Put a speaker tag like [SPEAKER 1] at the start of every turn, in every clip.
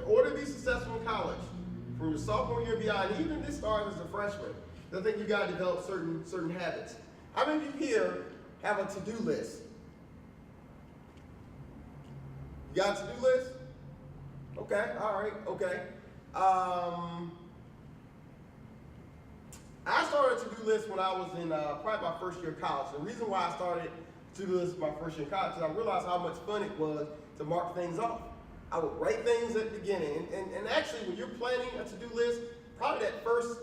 [SPEAKER 1] in order to be successful in college, from your sophomore year beyond, even this starts as a freshman, I think you got to develop certain habits. How many of you here have a to-do list? You got a to-do list? Okay, all right, okay. I started a to-do list when I was in probably my first year of college. The reason why I started to-do list my first year of college is I realized how much fun it was to mark things off. I would write things at the beginning, and actually when you're planning a to-do list, probably that first,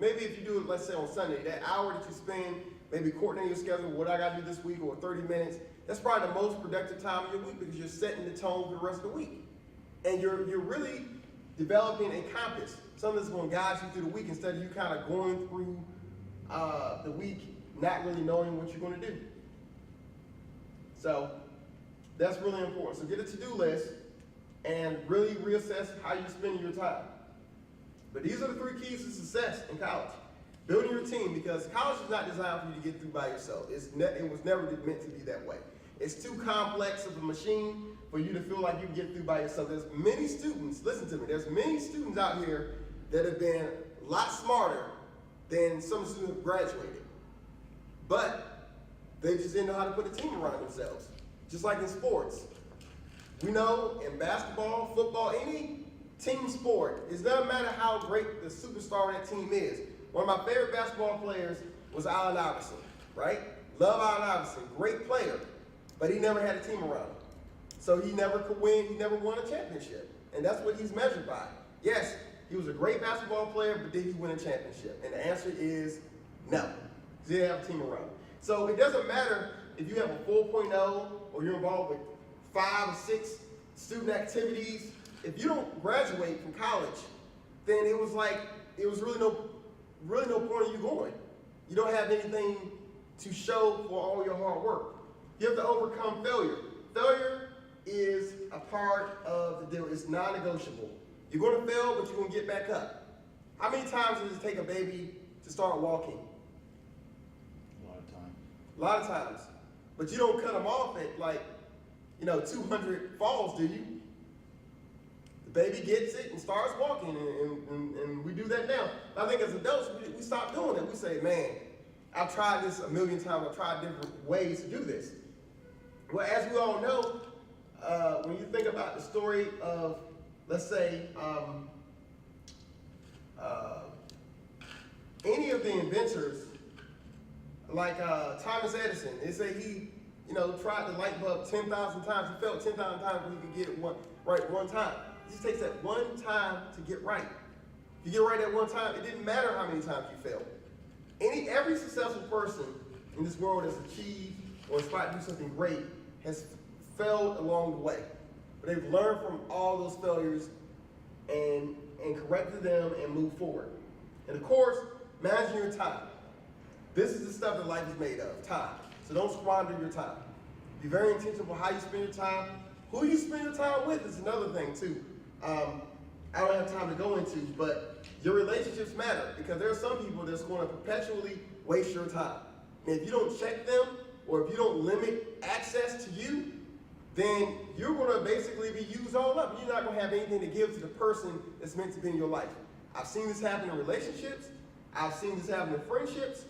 [SPEAKER 1] maybe if you do it, let's say on Sunday, that hour that you spend maybe coordinating your schedule, what I got to do this week, or 30 minutes, that's probably the most productive time of your week because you're setting the tone for the rest of the week. And you're really developing a compass, something that's going to guide you through the week instead of you kind of going through the week not really knowing what you're going to do. So that's really important. So get a to-do list and really reassess how you're spending your time. But these are the 3 keys to success in college. Building your team, because college is not designed for you to get through by yourself. It was never meant to be that way. It's too complex of a machine for you to feel like you can get through by yourself. There's many students, listen to me, there's many students out here that have been a lot smarter than some students who have graduated. But they just didn't know how to put a team around themselves. Just like in sports. We know in basketball, football, any team sport, it doesn't matter how great the superstar on that team is. One of my favorite basketball players was Allen Iverson, right? Love Allen Iverson, great player, but he never had a team around him. So he never could win, he never won a championship. And that's what he's measured by. Yes, he was a great basketball player, but did he win a championship? And the answer is no. He didn't have a team around him. So it doesn't matter if you have a 4.0 or you're involved with 5 or 6 student activities. If you don't graduate from college, then it was really no point in you going. You don't have anything to show for all your hard work. You have to overcome failure. Failure is a part of the deal. It's non-negotiable. You're going to fail, but you're going to get back up. How many times does it take a baby to start walking?
[SPEAKER 2] A lot of times.
[SPEAKER 1] A lot of times. But you don't cut them off at 200 falls, do you? The baby gets it and starts walking, and we do that now. I think as adults, we stop doing it. We say, man, I've tried this a million times. I've tried different ways to do this. Well, as we all know, when you think about the story of, let's say, any of the inventors, like Thomas Edison, they say he, tried the light bulb 10,000 times. He failed 10,000 times when he could get it right one time. It just takes that one time to get right. If you get right that one time, it didn't matter how many times you failed. Every successful person in this world that's achieved or aspired to do something great has failed along the way. But they've learned from all those failures and corrected them and moved forward. And of course, managing your time. This is the stuff that life is made of, time. So don't squander your time. Be very intentional how you spend your time. Who you spend your time with is another thing too. I don't have time to go into, but your relationships matter because there are some people that's going to perpetually waste your time. And if you don't check them or if you don't limit access to you, then you're going to basically be used all up. You're not going to have anything to give to the person that's meant to be in your life. I've seen this happen in relationships. I've seen this happen in friendships.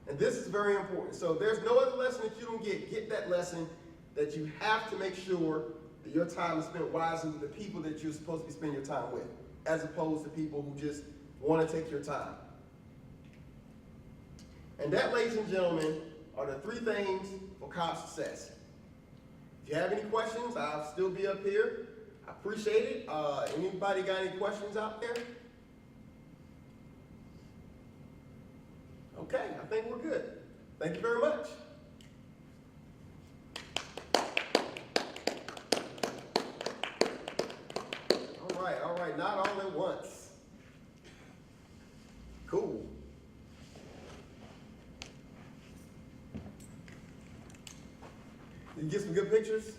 [SPEAKER 1] And this is very important. So there's no other lesson that you don't get. Get that lesson that you have to make sure that your time is spent wisely with the people that you're supposed to be spending your time with, as opposed to people who just want to take your time. And that, ladies and gentlemen, are the 3 things for college success. If you have any questions, I'll still be up here. I appreciate it. Anybody got any questions out there? Okay, I think we're good. Thank you very much. All right, not all at once. Cool. Did you get some good pictures?